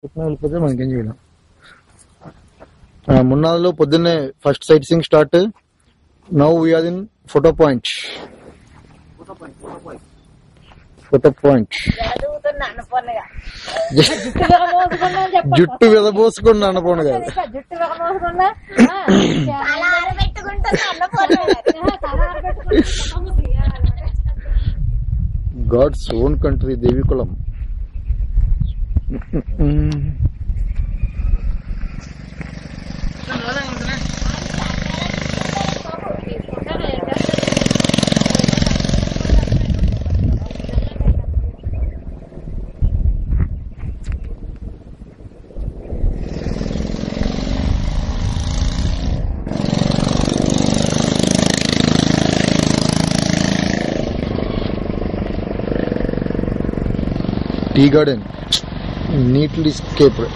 వెళ్ళిపోతే మనకేం చేయలేం. మున్నార్లో పొద్దున్నే first sight seeing start. Now we're in photo point. జుట్టు విరబోసుకున్న Annapurna garu. God's own country Devikulam. Tea garden neatly స్కేప్డ్.